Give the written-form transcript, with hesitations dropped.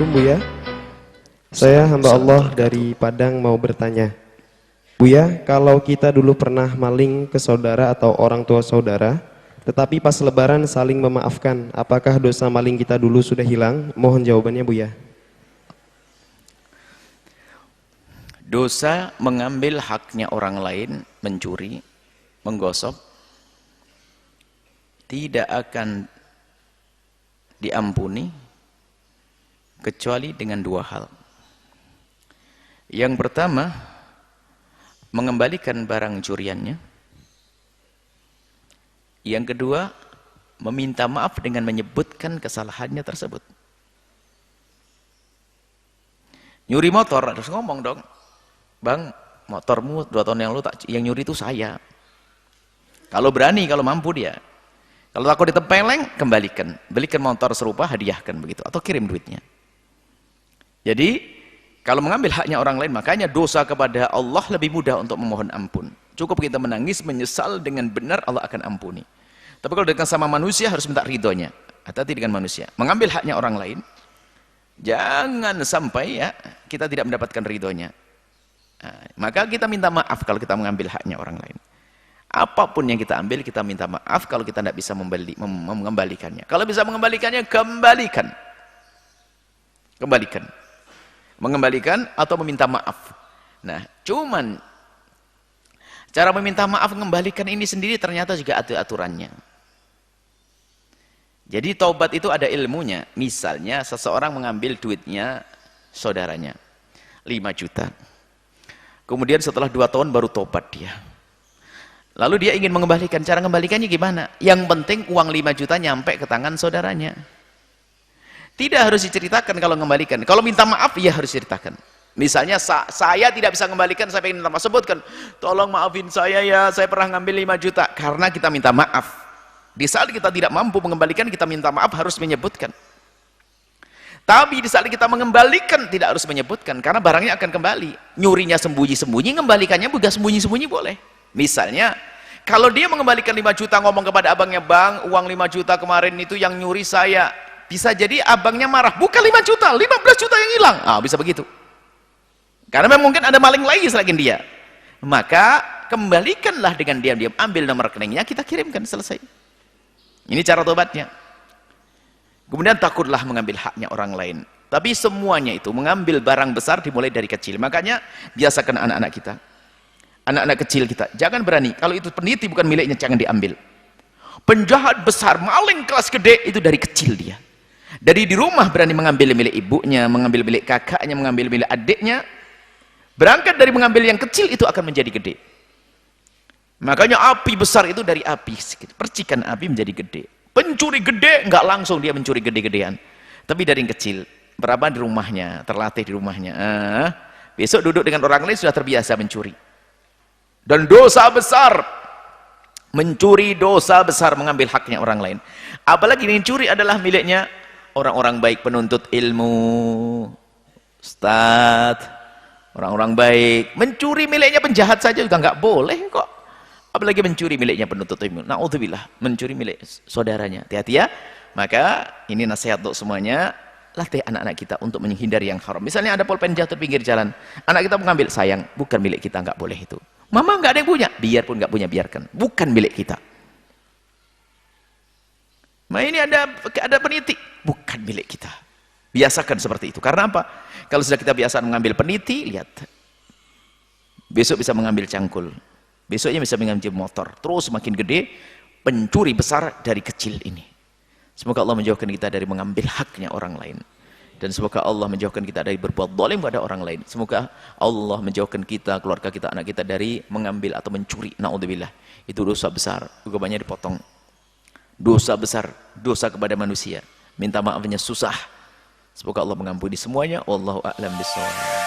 Assalamualaikum Buya. Saya hamba Allah dari Padang mau bertanya. Buya, kalau kita dulu pernah maling ke saudara atau orang tua saudara, tetapi pas lebaran saling memaafkan, apakah dosa maling kita dulu sudah hilang? Mohon jawabannya Buya. Dosa mengambil haknya orang lain, mencuri, menggosok, tidak akan diampuni kecuali dengan dua hal. Yang pertama, mengembalikan barang curiannya. Yang kedua, meminta maaf dengan menyebutkan kesalahannya tersebut. Nyuri motor, harus ngomong dong, bang, motormu 2 tahun yang lalu yang nyuri itu saya. Kalau berani, kalau mampu dia. Kalau takut ditempeleng, kembalikan. Belikan motor serupa, hadiahkan begitu, atau kirim duitnya. Jadi kalau mengambil haknya orang lain, makanya dosa kepada Allah lebih mudah untuk memohon ampun. Cukup kita menangis, menyesal dengan benar, Allah akan ampuni. Tapi kalau dengan sama manusia harus minta ridhonya. Hati-hati dengan manusia. Mengambil haknya orang lain, jangan sampai ya kita tidak mendapatkan ridhonya. Nah, maka kita minta maaf kalau kita mengambil haknya orang lain. Apapun yang kita ambil, kita minta maaf kalau kita tidak bisa mengembalikannya. Kalau bisa mengembalikannya, kembalikan. Kembalikan. Mengembalikan atau meminta maaf. Nah, cuman cara meminta maaf mengembalikan ini sendiri ternyata juga ada aturannya. Jadi taubat itu ada ilmunya. Misalnya seseorang mengambil duitnya saudaranya 5 juta. Kemudian setelah 2 tahun baru taubat dia. Lalu dia ingin mengembalikan. Cara mengembalikannya gimana? Yang penting uang 5 juta nyampe ke tangan saudaranya. Tidak harus diceritakan kalau mengembalikan. Kalau minta maaf, ya harus diceritakan. Misalnya saya tidak bisa mengembalikan, saya ingin minta maaf, sebutkan, tolong maafin saya ya, saya pernah ngambil 5 juta. Karena kita minta maaf. Di saat kita tidak mampu mengembalikan, kita minta maaf harus menyebutkan. Tapi di saat kita mengembalikan, tidak harus menyebutkan, karena barangnya akan kembali. Nyurinya sembunyi-sembunyi, mengembalikannya juga sembunyi-sembunyi boleh. Misalnya, kalau dia mengembalikan 5 juta, ngomong kepada abangnya, bang, uang 5 juta kemarin itu yang nyuri saya. Bisa jadi abangnya marah, bukan 5 juta, 15 juta yang hilang. Bisa begitu. Karena memang mungkin ada maling lagi selain dia. Maka kembalikanlah dengan diam-diam, ambil nomor rekeningnya, kita kirimkan, selesai. Ini cara tobatnya. Kemudian takutlah mengambil haknya orang lain. Tapi semuanya itu, mengambil barang besar dimulai dari kecil. Makanya biasakan anak-anak kita. Anak-anak kecil kita, jangan berani. Kalau itu peniti bukan miliknya, jangan diambil. Penjahat besar, maling kelas gede, itu dari kecil dia. Dari di rumah berani mengambil milik ibunya, mengambil milik kakaknya, mengambil milik adiknya. Berangkat dari mengambil yang kecil itu akan menjadi gede. Makanya api besar itu dari api, percikan api menjadi gede. Pencuri gede nggak langsung dia mencuri gede-gedean, tapi dari yang kecil. Berapa di rumahnya, terlatih di rumahnya. Besok duduk dengan orang lain sudah terbiasa mencuri. Dan dosa besar, mencuri dosa besar, mengambil haknya orang lain. Apalagi mencuri adalah miliknya orang-orang baik, penuntut ilmu, ustadz, orang-orang baik. Mencuri miliknya penjahat saja juga nggak boleh kok. Apalagi mencuri miliknya penuntut ilmu. Na'udzubillah, mencuri milik saudaranya. Hati-hati ya. Maka ini nasihat untuk semuanya. Latih anak-anak kita untuk menghindari yang haram. Misalnya ada pulpen jatuh pinggir jalan, anak kita mengambil, sayang, bukan milik kita, nggak boleh itu. Mama nggak ada yang punya, biarpun nggak punya, biarkan. Bukan milik kita. Nah ini ada peniti, bukan milik kita. Biasakan seperti itu. Karena apa? Kalau sudah kita biasa mengambil peniti, lihat. Besok bisa mengambil cangkul. Besoknya bisa mengambil motor. Terus semakin gede, pencuri besar dari kecil ini. Semoga Allah menjauhkan kita dari mengambil haknya orang lain. Dan semoga Allah menjauhkan kita dari berbuat zalim pada orang lain. Semoga Allah menjauhkan kita, keluarga kita, anak kita dari mengambil atau mencuri. Na'udzubillah. Itu dosa besar. Hukumannya dipotong. Dosa besar, dosa kepada manusia. Minta maafnya susah. Semoga Allah mengampuni semuanya. Wallahu a'lam bishawab.